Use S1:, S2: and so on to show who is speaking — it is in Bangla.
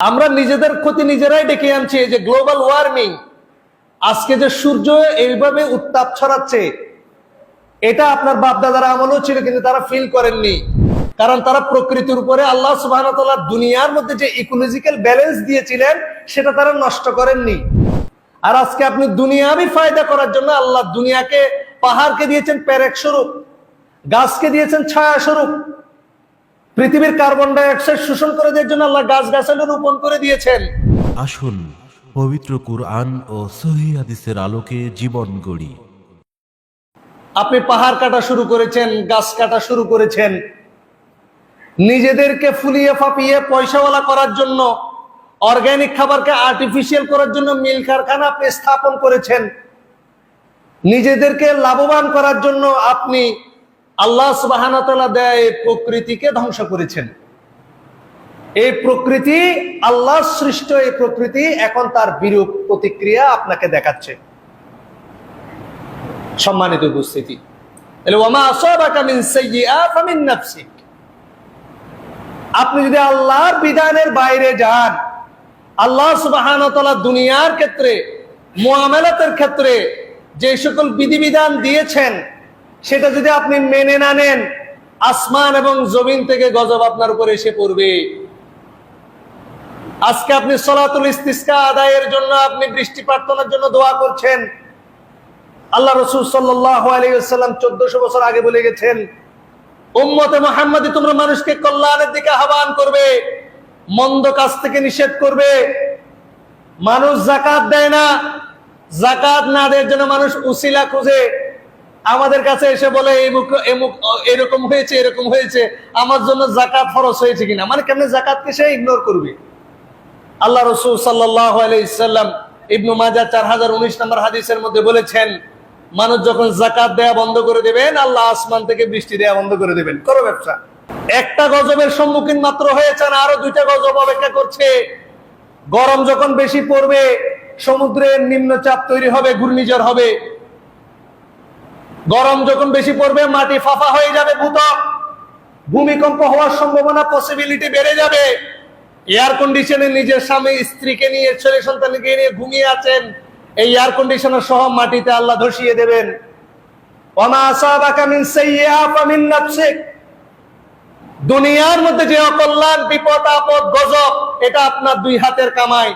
S1: আমরা নিজেদের ক্ষতি নিজেরাই ডেকে আনছি। যে গ্লোবাল ওয়ার্মিং, আজকে যে সূর্য এইভাবে উত্তাপ ছড়াচ্ছে, এটা আপনার বাপদাদার আমলও ছিল, কিন্তু তারা ফিল করেননি। কারণ তারা প্রকৃতির উপরে আল্লাহ সুবহানাহু ওয়া তাআলা দুনিয়ার মধ্যে যে ইকোলজিক্যাল ব্যালেন্স দিয়েছিলেন সেটা তারা নষ্ট করেননি। আর আজকে আপনি দুনিয়াবি ফায়দা করার জন্য আল্লাহ দুনিয়াকে, পাহাড়কে দিয়েছেন পেরেক স্বরূপ, গাছকে দিয়েছেন ছায়া স্বরূপ, পৃথিবীর কার্বন ডাই অক্সাইড শোষণ করে দেওয়ার জন্য আল্লাহ গাছ গাছালি রোপণ করে দিয়েছেন।
S2: আসুন পবিত্র কুরআন ও সহিহ হাদিসের আলোকে জীবন গড়ি।
S1: আপনি পাহাড় কাটা শুরু করেছেন, গাছ কাটা শুরু করেছেন, নিজেদেরকে ফুলিয়ে ফাঁপিয়ে পয়সাওয়ালা করার জন্য, অর্গানিক খাবারকে আর্টিফিশিয়াল করার জন্য মিল কারখানা আপনি স্থাপন করেছেন। নিজেদেরকে লাভবান করার জন্য আপনি আল্লাহ সুবহানাহু ওয়া তাআলা দেয়া এই প্রকৃতিকে ধ্বংস করেছেন। এই প্রকৃতি আল্লাহ সৃষ্ট, এই প্রকৃতি এখন তার বিরূপ প্রতিক্রিয়া আপনাকে দেখাচ্ছে। সম্মানিত উপস্থিতি, ওয়ামা আসাবাকা মিন সাইয়্যিআতিন ফামিন নাফসিক। আপনি যদি আল্লাহর বিধানের বাইরে যান, আল্লাহ সুবহানাহু ওয়া তাআলা দুনিয়ার ক্ষেত্রে, মুআমালাতের ক্ষেত্রে যে সকল বিধিবিধান দিয়েছেন সেটা যদি আপনি মেনে না নেন, আসমান এবং জমিন থেকে গজব আপনার উপরে এসে পড়বে। আজকে আপনি সলাতুল ইস্তিসকা আদায়ের জন্য, আপনি বৃষ্টি প্রার্থনার জন্য দোয়া করছেন। আল্লাহ রাসূল সাল্লাল্লাহু আলাইহি ওয়াসাল্লাম 1400 বছর আগে বলে গেছেন, উম্মতে মুহাম্মাদি তোমরা মানুষকে কল্যাণের দিকে আহ্বান করবে, মন্দ কাজ থেকে নিষেধ করবে। মানুষ যাকাত দেয় না, যাকাত না দেওয়ার জন্য মানুষ উসিলা খুঁজে আমাদের কাছে এসে বলে এরকম হয়েছে, এরকম হয়েছে, আমার জন্য যাকাত ফরজ হয়েছে কিনা। মানে কেমনে যাকাতকে সে ইগনোর করবে। আল্লাহ রাসূল সাল্লাল্লাহু আলাইহি ওয়াসাল্লাম ইবনে মাজাহ 4019 নম্বর হাদিসের মধ্যে বলেছেন, মানুষ যখন যাকাত দেয়া বন্ধ করে দেবেন, আল্লাহ আসমান থেকে বৃষ্টি দেয়া বন্ধ করে দেবেন। করো ব্যবসা। একটা গজবের সম্মুখীন মাত্র হয়েছেন, আরো 2টা গজব অপেক্ষা করছে। গরম যখন বেশি পড়বে, সমুদ্রের নিম্নচাপ তৈরি হবে, ঘূর্ণিঝড় হবে। গরম যখন বেশি পড়বে, মাটি ফাফা হয়ে যাবে, ভূত্বক, ভূমিকম্প হওয়ার সম্ভাবনা, পসিবিলিটি বেড়ে যাবে। এয়ার কন্ডিশনে নিজের স্বামী স্ত্রীকে নিয়ে, ছেলে সন্তানকে নিয়ে ঘুমিয়ে আছেন, এই এয়ার কন্ডিশনার সহ মাটিতে আল্লাহ ধসিয়ে দেবেন। ওয়ামা আসাবাকা মিন সাইয়্যিআতিন ফামিন নাফসিক। দুনিয়ার মধ্যে যে অকল্যাণ, বিপদ, আপদ, গজব, এটা আপনার দুই হাতের কামাই।